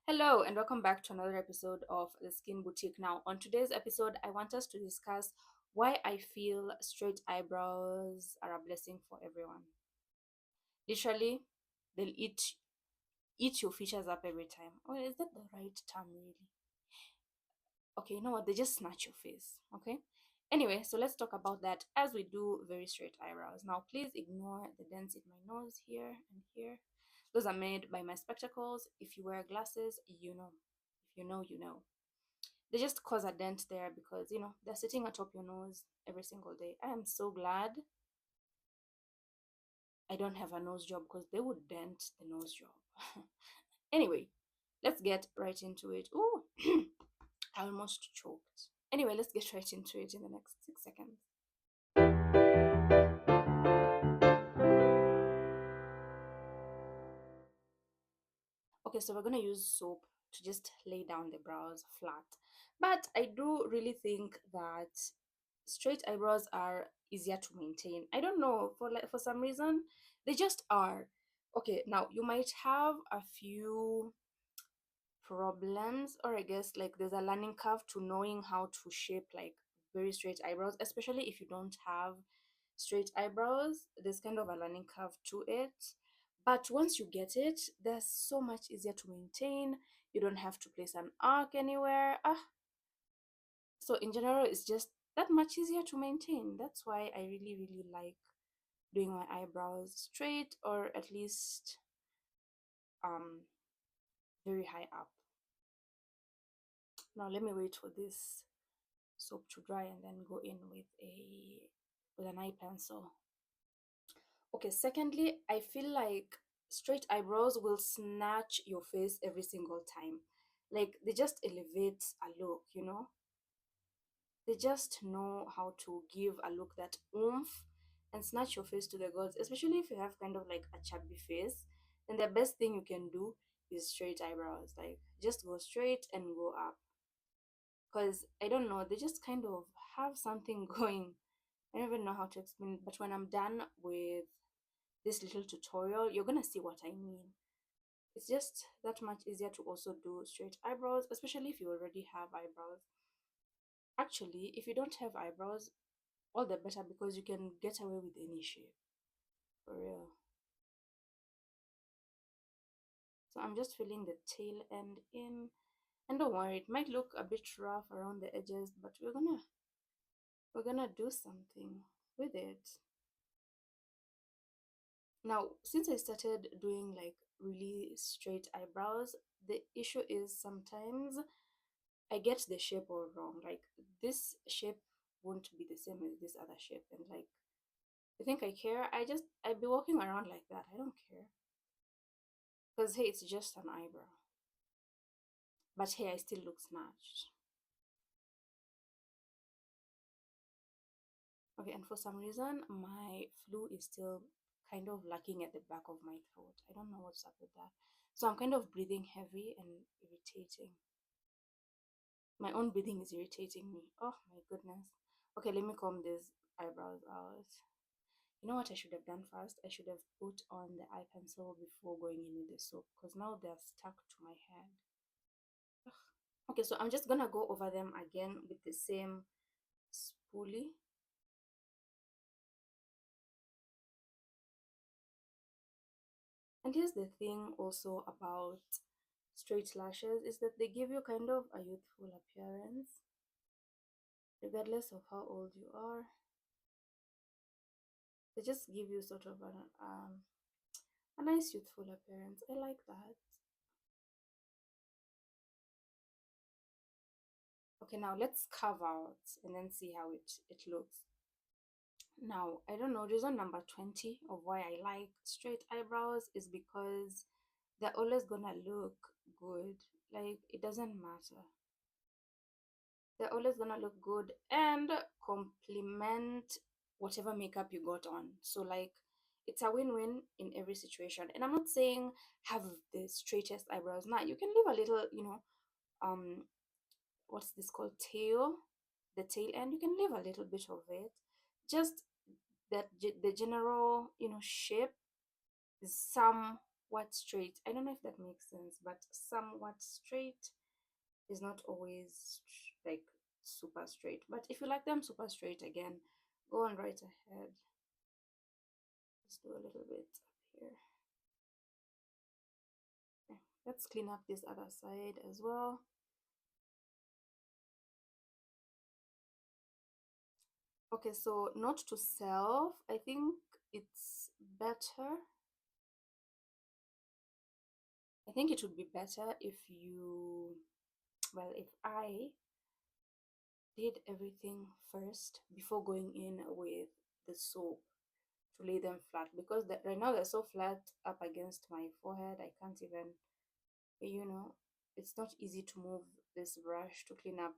Hello, and welcome back to another episode of the Skin Boutique. Now, on today's episode, I want us to discuss why I feel straight eyebrows are a blessing for everyone. Literally, they'll eat your features up every time. Oh, is that the right term, really? Okay, you know what? They just snatch your face. Okay. Anyway, so let's talk about that as we do very straight eyebrows. Now, please ignore the dents in my nose here and here. Those are made by my spectacles. If you wear glasses, you know. If you know, you know. They just cause a dent there because they're sitting atop your nose every single day. I am so glad I don't have a nose job because they would dent the nose job. Anyway, let's get right into it. Oh, I almost choked. Anyway, let's get right into it in the next 6 seconds. Okay, so we're gonna use soap to just lay down the brows flat. But I do really think that straight eyebrows are easier to maintain. I don't know, for some reason they just are. Okay, now you might have a few problems, or I guess like there's a learning curve to knowing how to shape like very straight eyebrows, especially if you don't have straight eyebrows. There's kind of a learning curve to it, but once you get it, they're so much easier to maintain. You don't have to place an arc anywhere. So in general, it's just that much easier to maintain. That's why I really really like doing my eyebrows straight, or at least um very high up. Now let me wait for this soap to dry and then go in with an eye pencil. Okay, secondly, I feel like straight eyebrows will snatch your face every single time. Like they just elevate a look. They just know how to give a look that oomph and snatch your face to the gods, especially if you have kind of like a chubby face. Then the best thing you can do is straight eyebrows. Like just go straight and go up. Because I don't know, they just kind of have something going. I don't even know how to explain it, but when I'm done with this little tutorial, you're gonna see what I mean. It's just that much easier to also do straight eyebrows, especially if you already have eyebrows. Actually, if you don't have eyebrows, all the better because you can get away with any shape. For real. So I'm just filling the tail end in. And don't worry, it might look a bit rough around the edges, but we're gonna do something with it. Now, since I started doing like really straight eyebrows, the issue is sometimes I get the shape all wrong. Like this shape won't be the same as this other shape. And like, you think I care? I'd be walking around like that. I don't care. Because hey, it's just an eyebrow. But hey, I still look snatched. Okay, and for some reason, my flu is still kind of lacking at the back of my throat. I don't know what's up with that. So I'm kind of breathing heavy and irritating. My own breathing is irritating me. Oh my goodness. Okay, let me comb these eyebrows out. You know what I should have done first? I should have put on the eye pencil before going in with the soap because now they're stuck to my head. Ugh. Okay, so I'm just gonna go over them again with the same spoolie. And here's the thing also about straight lashes is that they give you kind of a youthful appearance regardless of how old you are. They just give you sort of a nice youthful appearance. I like that. Okay, now let's carve out and then see how it looks. Now, I don't know, reason number 20 of why I like straight eyebrows is because they're always gonna look good. Like, it doesn't matter. They're always gonna look good and complement whatever makeup you got on. So, like, it's a win-win in every situation. And I'm not saying have the straightest eyebrows. Now, you can leave a little, um, what's this called? The tail end. You can leave a little bit of it. Just that the general shape is some somewhat straight. I don't know if that makes sense, but somewhat straight is not always like super straight. But if you like them super straight, again, go on right ahead. Let's do a little bit up here. Okay, let's clean up this other side as well. Okay, so note to self, I think it's better. I think it would be better if you, well, if I did everything first before going in with the soap to lay them flat, because right now they're so flat up against my forehead. I can't even, you know, it's not easy to move this brush to clean up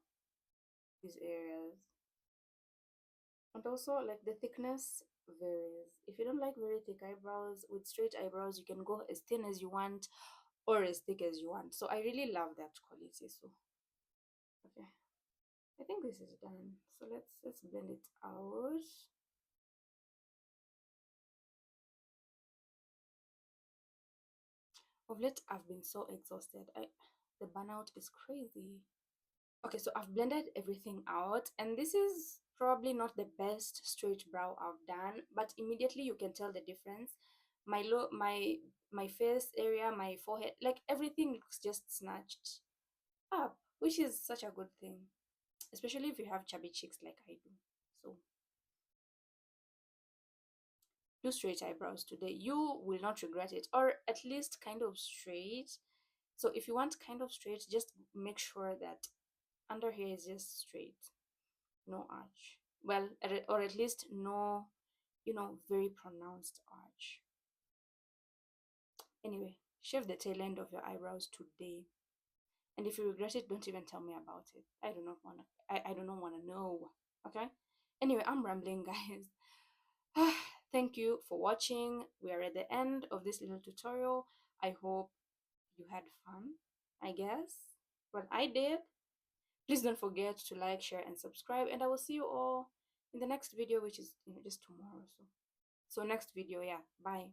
these areas. And also, like, the thickness varies. If you don't like very thick eyebrows, with straight eyebrows you can go as thin as you want or as thick as you want. So I really love that quality. So okay, I think this is done. So let's blend it out. Of late I've been so exhausted. The burnout is crazy. Okay, so I've blended everything out, and this is probably not the best straight brow I've done, but immediately you can tell the difference. My face area, my forehead, like everything looks just snatched up, which is such a good thing, especially if you have chubby cheeks like I do. So do straight eyebrows today. You will not regret it, or at least kind of straight. So if you want kind of straight, just make sure that under here is just straight, no arch. Well, or at least no, very pronounced arch. Anyway, shave the tail end of your eyebrows today. And if you regret it, don't even tell me about it. I do not wanna. I do not wanna know. Okay. Anyway, I'm rambling, guys. Thank you for watching. We are at the end of this little tutorial. I hope you had fun. I guess. Well, I did. Please don't forget to like, share, and subscribe. And I will see you all in the next video, which is just tomorrow. So next video, yeah. Bye.